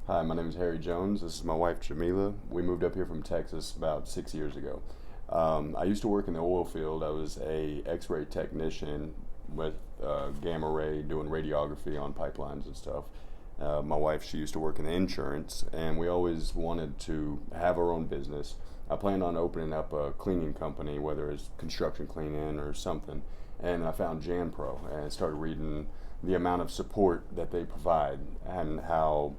Hi, my name is Harry Jones. This is my wife Jamila. We moved up here from Texas about 6 years ago. I used to work in the oil field. I was a X-ray technician with gamma ray, doing radiography on pipelines and stuff. My wife, she used to work in the insurance, and we always wanted to have our own business. I planned on opening up a cleaning company, whether it's construction cleaning or something. And I found JanPro and started reading the amount of support that they provide and how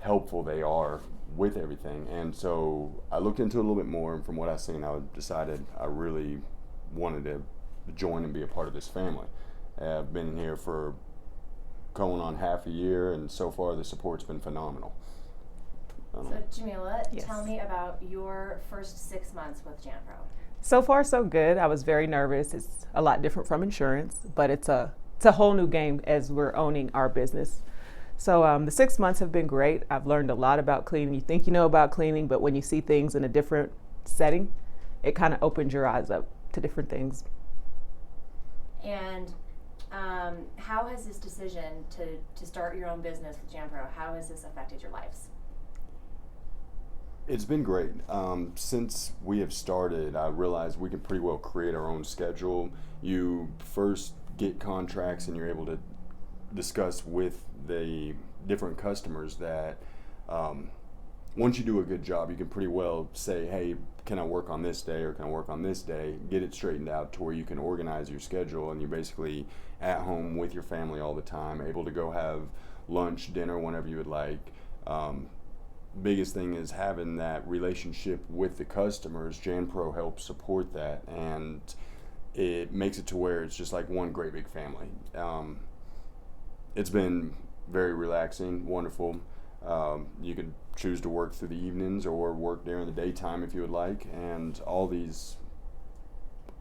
helpful they are with everything. And so I looked into it a little bit more, and from what I seen, I decided I really wanted to join and be a part of this family. I've been here for going on half a year, and so far the support's been phenomenal. So Jamila, Yes. tell me about your first 6 months with JanPro. So far, so good. I was very nervous. It's a lot different from insurance, but it's a whole new game as we're owning our business. So the 6 months have been great. I've learned a lot about cleaning. You think you know about cleaning, but when you see things in a different setting, it kind of opens your eyes up to different things. And how has this decision to start your own business with JanPro, how has this affected your lives? It's been great. Since we have started, I realized we can pretty well create our own schedule. You first get contracts, and you're able to discuss with the different customers that once you do a good job, you can pretty well say, hey, can I work on this day or can I work on this day? Get it straightened out to where you can organize your schedule, and you're basically at home with your family all the time, able to go have lunch, dinner, whenever you would like. Biggest thing is having that relationship with the customers. JanPro helps support that, and it makes it to where it's just like one great big family. It's been very relaxing, wonderful. You could choose to work through the evenings or work during the daytime if you would like, and all these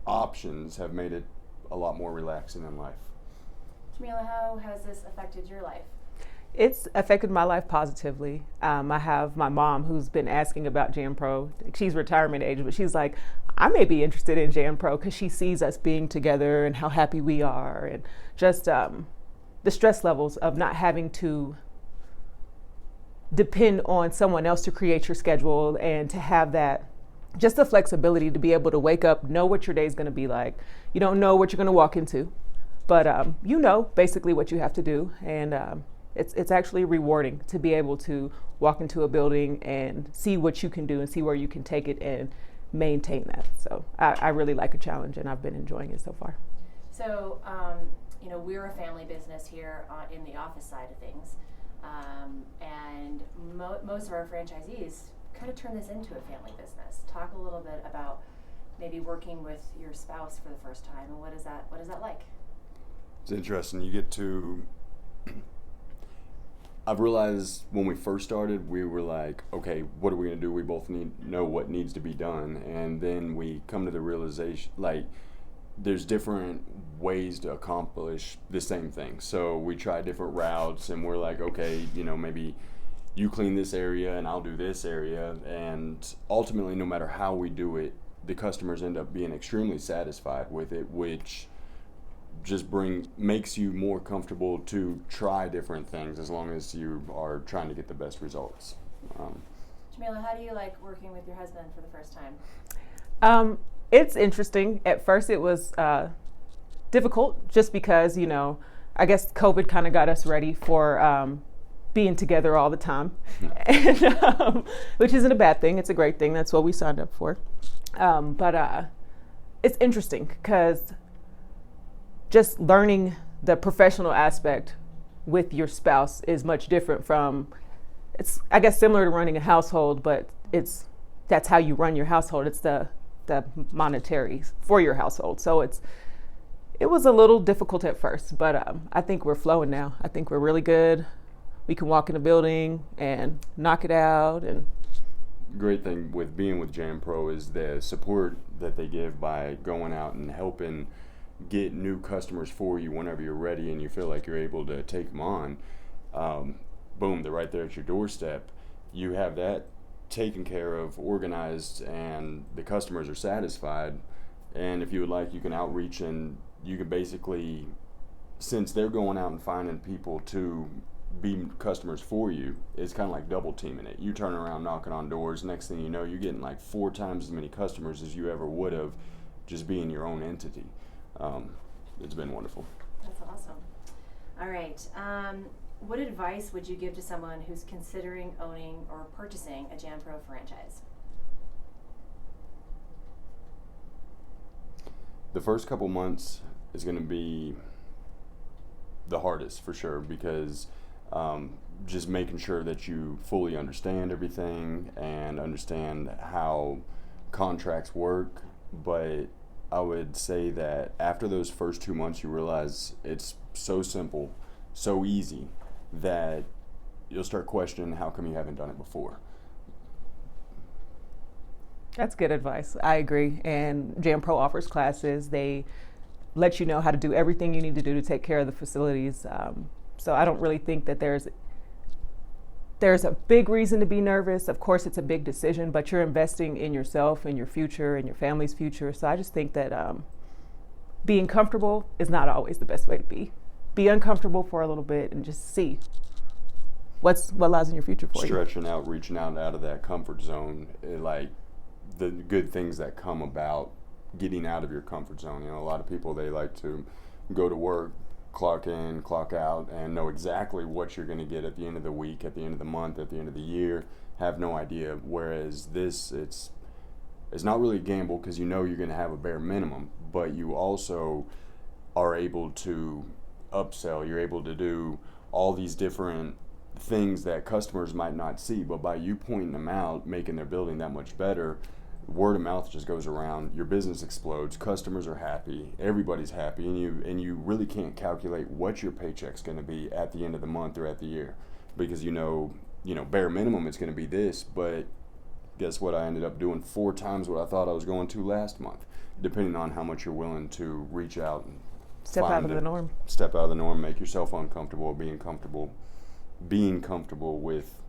options have made it a lot more relaxing in life. Jamila, how has this affected your life? It's affected my life positively. I have my mom who's been asking about JanPro. She's retirement age, but she's like, I may be interested in JanPro because she sees us being together and how happy we are, and just the stress levels of not having to depend on someone else to create your schedule, and to have that, just the flexibility to be able to wake up, know what your day is going to be like. You don't know what you're going to walk into, but you know basically what you have to do, and it's actually rewarding to be able to walk into a building and see what you can do and see where you can take it and maintain that. So I really like a challenge, and I've been enjoying it so far. So, we're a family business here in the office side of things, and most of our franchisees kind of turn this into a family business. Talk a little bit about maybe working with your spouse for the first time, and what is that like? It's interesting. You get to I've realized when we first started, we were like, okay, what are we going to do? We both know what needs to be done. And then we come to the realization, like, there's different ways to accomplish the same thing. So we try different routes, and we're like, okay, maybe you clean this area and I'll do this area. And ultimately, no matter how we do it, the customers end up being extremely satisfied with it, which just makes you more comfortable to try different things as long as you are trying to get the best results. Jamila, how do you like working with your husband for the first time? It's interesting. At first it was difficult just because, I guess COVID kind of got us ready for being together all the time, and, which isn't a bad thing. It's a great thing. That's what we signed up for. But it's interesting because just learning the professional aspect with your spouse is much different from, it's, I guess, similar to running a household, but that's how you run your household. It's the monetary for your household. So it was a little difficult at first, but I think we're flowing now. I think we're really good. We can walk in a building and knock it out. And great thing with being with JanPro is the support that they give by going out and helping get new customers for you whenever you're ready and you feel like you're able to take them on. Boom, they're right there at your doorstep. You have that taken care of, organized, and the customers are satisfied. And if you would like, you can outreach, and you can basically, since they're going out and finding people to be customers for you, it's kind of like double teaming it. You turn around knocking on doors, next thing you know, you're getting like 4 times as many customers as you ever would have just being your own entity. It's been wonderful. That's awesome. All right. What advice would you give to someone who's considering owning or purchasing a JanPro franchise? The first couple months is going to be the hardest for sure, because just making sure that you fully understand everything and understand how contracts work. But I would say that after those first 2 months, you realize it's so simple, so easy, that you'll start questioning how come you haven't done it before. That's good advice. I agree. And JanPro offers classes. They let you know how to do everything you need to do to take care of the facilities. So I don't really think that there's a big reason to be nervous. Of course, it's a big decision, but you're investing in yourself and your future and your family's future. So I just think that being comfortable is not always the best way to be. Be uncomfortable for a little bit and just see what lies in your future for you. Stretching out, reaching out of that comfort zone, like the good things that come about getting out of your comfort zone. You know, a lot of people, they like to go to work, clock in, clock out, and know exactly what you're going to get at the end of the week, at the end of the month, at the end of the year. Have no idea. Whereas this, it's not really a gamble, because you know you're going to have a bare minimum, but you also are able to upsell. You're able to do all these different things that customers might not see, but by you pointing them out, making their building that much better, word of mouth just goes around. Your business explodes. Customers are happy. Everybody's happy, and you really can't calculate what your paycheck's going to be at the end of the month or at the year, because you know bare minimum it's going to be this. But guess what? I ended up doing 4 times what I thought I was going to last month, depending on how much you're willing to reach out and Step out of the norm. Step out of the norm. Make yourself uncomfortable. Being comfortable with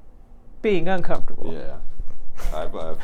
being uncomfortable. Yeah. High five.